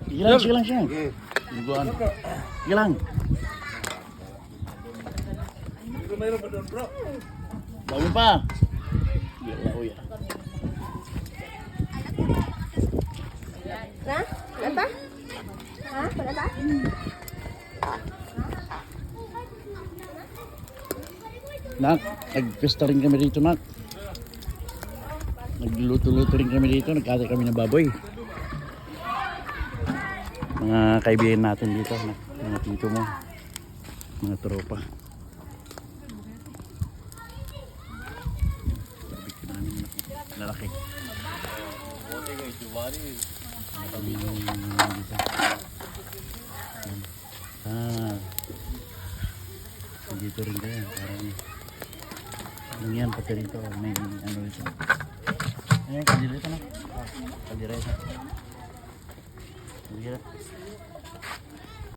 Sige lang siya. Luguan. Sige lang. Bago pa. Gila, uya. Na? Nata? Ha? Nata? Nak, nagpesta rin kami dito, nak. Nagluto-luto rin kami dito, nagkata kami ng baboy. Mga kaibigan natin dito, mga tito mo, mga tropa. Barbecue namin, lalaki. Dito rin kayo, parang ano yan, pati rito, may ano rito. Ayan, kalireta na. Kalireta. Kalireta.